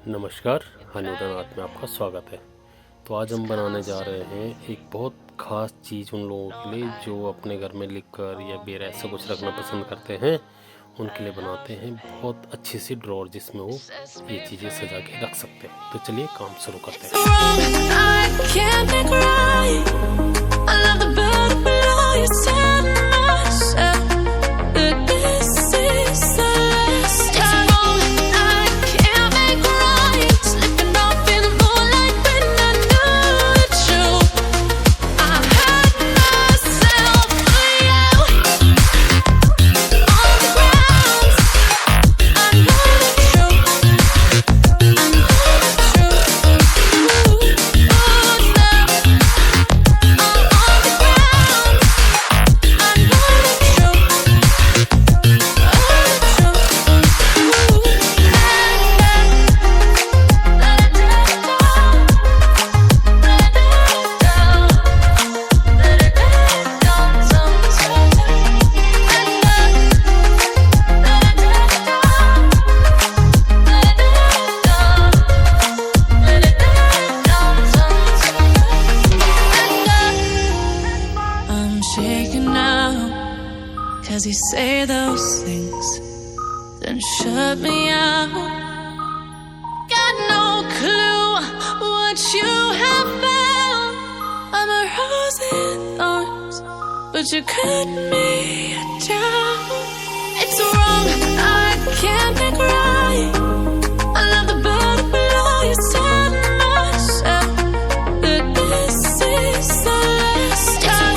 नमस्कार, अनुदानाथ में आपका स्वागत है। तो आज हम बनाने जा रहे हैं एक बहुत ख़ास चीज़ उन लोगों के लिए जो अपने घर में लिक्वर या बियर ऐसा कुछ रखना पसंद करते हैं। उनके लिए बनाते हैं बहुत अच्छी सी ड्रॉर जिसमें वो ये चीज़ें सजा के रख सकते हैं। तो चलिए काम शुरू करते हैं। Cause you say those things, then shut me out. Got no clue what you have found. I'm a rose in thorns, but you cut me down. It's wrong, I can't make right. I love the bird below you said myself, but this is the last time.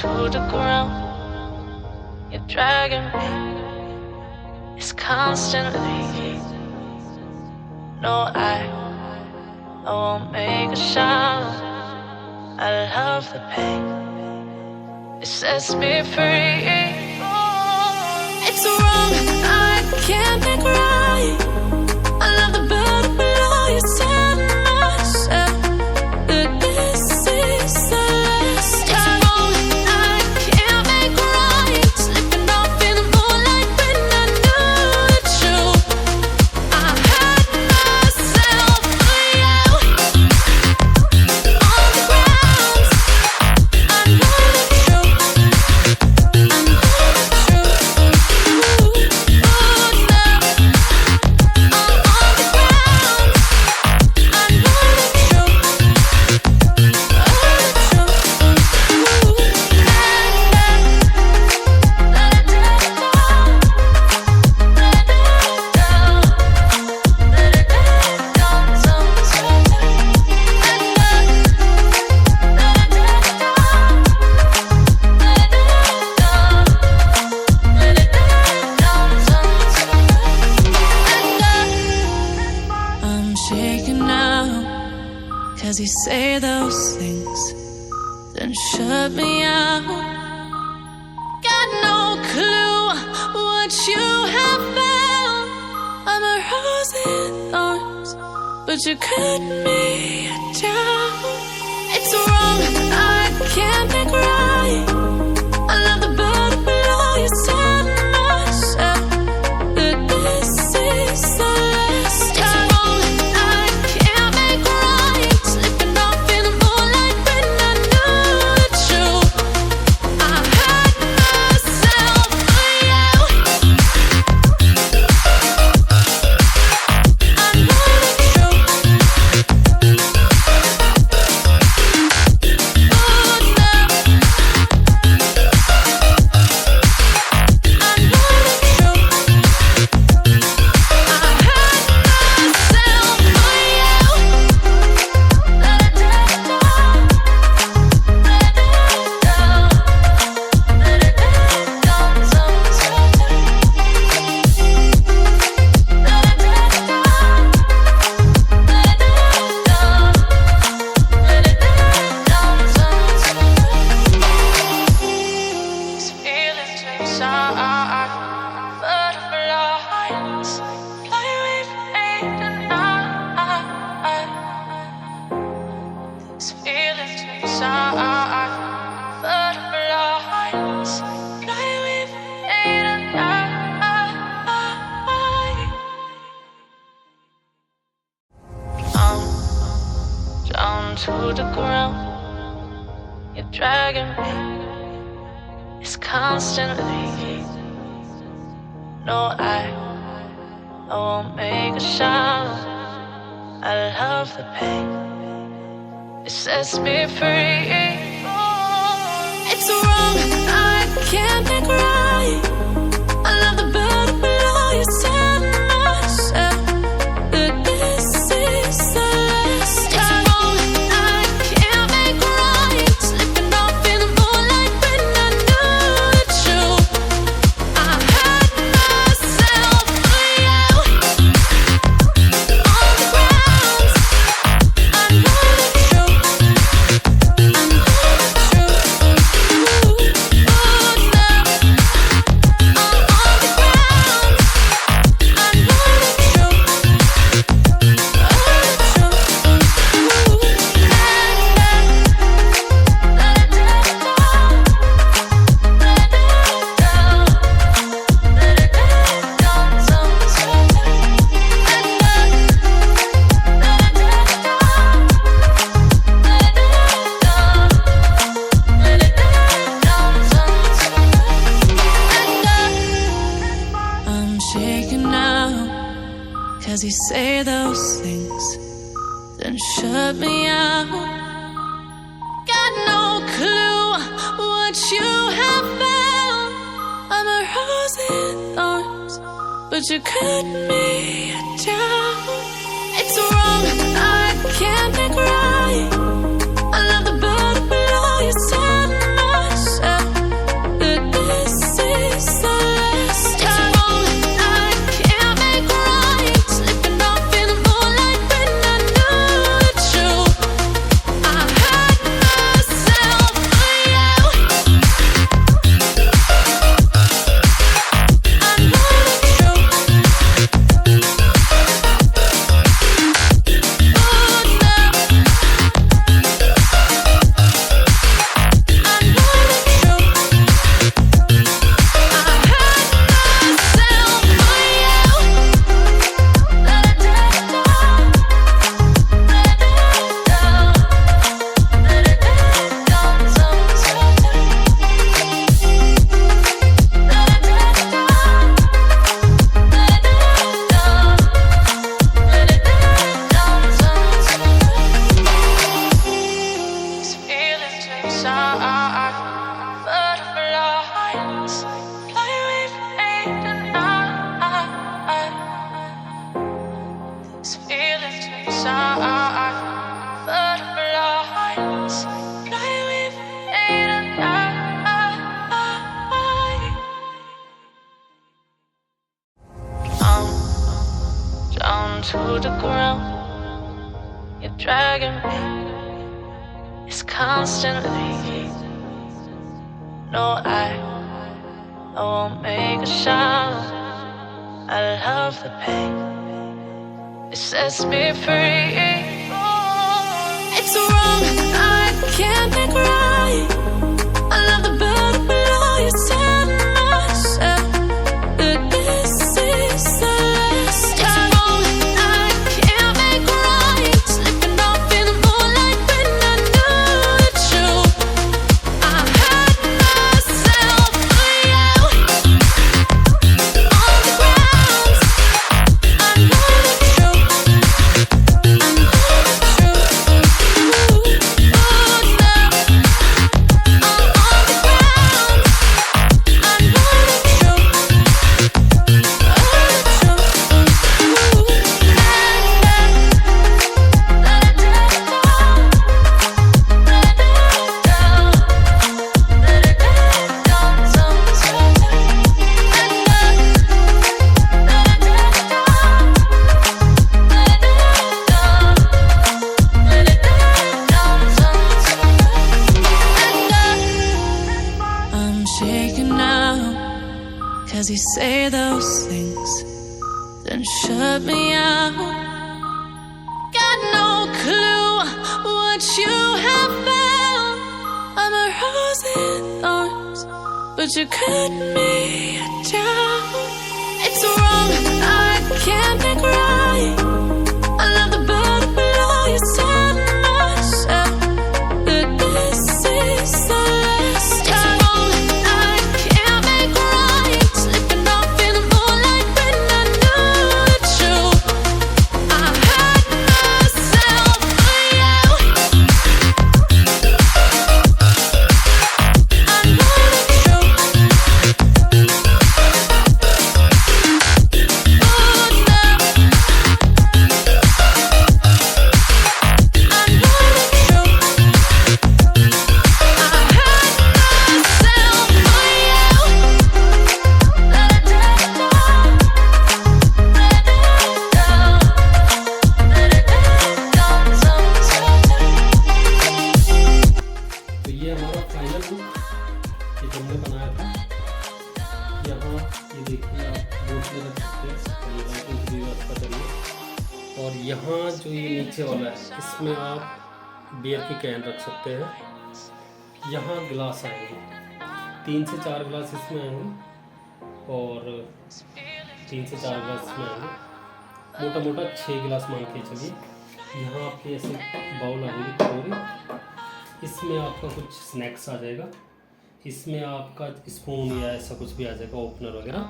To the ground, you're dragging me. It's constantly. No, I won't make a sound. I love the pain. It sets me free. It's wrong, I can't make right. I love the bird below you said myself, but this is the last time. Cause you say those things, then shut me out. Got no clue what you have found. I'm a rose in thorns, but you cut me down. It's wrong, I can't make right. I love the bird below you said myself. inside. Butterflies fly with me tonight. These feelings inside. Butterflies fly with me tonight. I'm down to the ground. You're dragging me. It's constantly. No, I won't make a sound. I love the pain. It sets me free. It's wrong, I can't make right. I love the bird below you said myself. That this is the last time. It's wrong, I can't make right. Slipping off in the moonlight when I knew the truth. I had myself for you. On the ground, I know the truth. I know the truth. Ooh, now I'm on the ground. I know the truth. I'm shaking now, 'cause you say those things, then shut me out. Got no clue what you have found. I'm a rose in thorns, but you cut me down. It's wrong, I can't make right. I love the bird below you said myself. That this is the last time. It's wrong, I can't make right. Slipping off in the moonlight when I knew the truth. I had myself for you. I know the truth. Ooh, now I know the truth. I had myself for you. Let it down, let it down, let it down sometimes. Let it down, let it down, let it down sometimes. These feelings inside. Butterflies fly with me tonight. These feelings inside. Butterflies fly with me tonight. I'm down to the ground. You're dragging me. It's constantly. No, I won't make a sound. I love the pain. It sets me free. It's wrong, I can't make right. I love the bird below you said myself. That this is the last time. It's wrong, I can't make right. Slipping off in the moonlight when I knew the truth. I had myself for you. On the ground, I know the truth. I know the truth. Ooh, now shaking now, 'cause you say those things, then shut me out. Got no clue what you have found. I'm a rose in thorns, but you cut me down. It's wrong, I can't make right. I love the better below. You said myself that this is the last time. It's wrong, I can't make right. Slipping off in the moonlight when I knew the truth. I hurt myself for you. I know the truth. तो ये हमारा final look ये जो हमने बनाया था। यहाँ ये देखिए आप बोतलें रख सकते हैं, ये लाइटिंग की व्यवस्था करिए। और यहाँ जो ये नीचे वाला है इसमें आप बियर की कैन रख सकते हैं। यहाँ गिलास आएंगे, 3 से 4 गिलास इसमें आएंगे और 3 से 4 गिलास इसमें आएंगे। मोटा मोटा 6 गिलास मान के चलिए। यहाँ आपके ऐसे बाउल आ जाएगी कटोरी, इसमें आपका कुछ स्नैक्स आ जाएगा, इसमें आपका स्पून या ऐसा कुछ भी आ जाएगा, ओपनर वगैरह।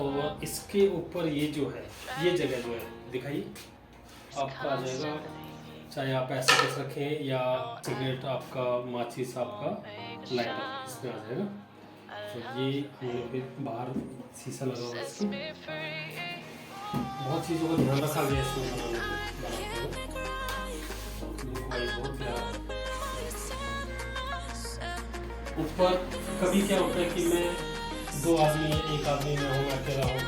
और इसके ऊपर ये जो है ये जगह जो है दिखाइए आपका आ जाएगा, चाहे आप ऐसा कुछ रखें या सिगरेट आपका माचिस आपका लाइटर इसमें आ जाएगा। तो ये हमने फिर बाहर शीशा लगा हुआ है इसमें। बहुत चीज़ों का ध्यान रखा गया इसमें बनाने में। बहुत प्यारा है। ऊपर कभी क्या होता है कि मैं 2 आदमी है, एक आदमी मैं हूँ, अकेला हूँ,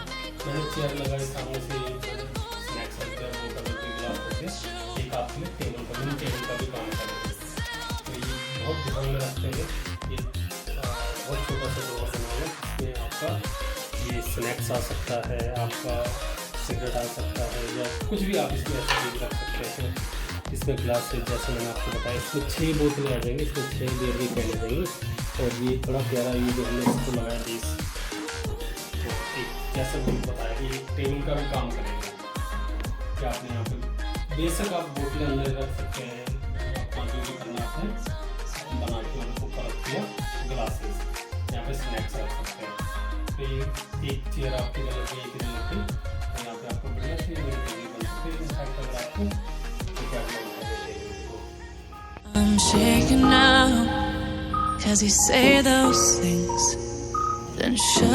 मैंने चेयर लगाई सामने से स्नैक्स रखते हैं, बोतल रखते गिलास रखते, एक आदमी टेबल पर मिनी टेबल का भी काम करते हैं। तो ये बहुत ध्यान में रखते हैं। ये बहुत छोटा सा ड्रॉर बना हुआ है, इसमें आपका ये स्नैक्स आ सकता है, आपका सिगरेट आ सकता है या कुछ भी आप इसमें ऐसा चीज़ रख सकते हैं। इसमें ग्लास है जैसे मैंने आपको बताया, इसमें 6 बोतलें आ जाएंगी, इसमें 6 बियर की कैन आ जाएंगी। और ये बड़ा प्यारा ये जो हमने इसको लगाया बेस, तो एक जैसे मैंने बताया कि टेबल का भी काम करेगा। क्या आपने यहाँ पे बेशक आप बोतलें अंदर रख सकते हैं, आपको जो भी करना आपने बना के उनको रख दिया। ग्लासेस यहाँ पे स्नैक्स रख सकते हैं। तो ये एक चेयर आपकी इधर लगी, एक इधर लगी, और यहाँ पे आपको बढ़िया से टेबल बन सकते हैं। इनफैक्ट अगर आपको I'm shaking now, 'cause you say those things, then shut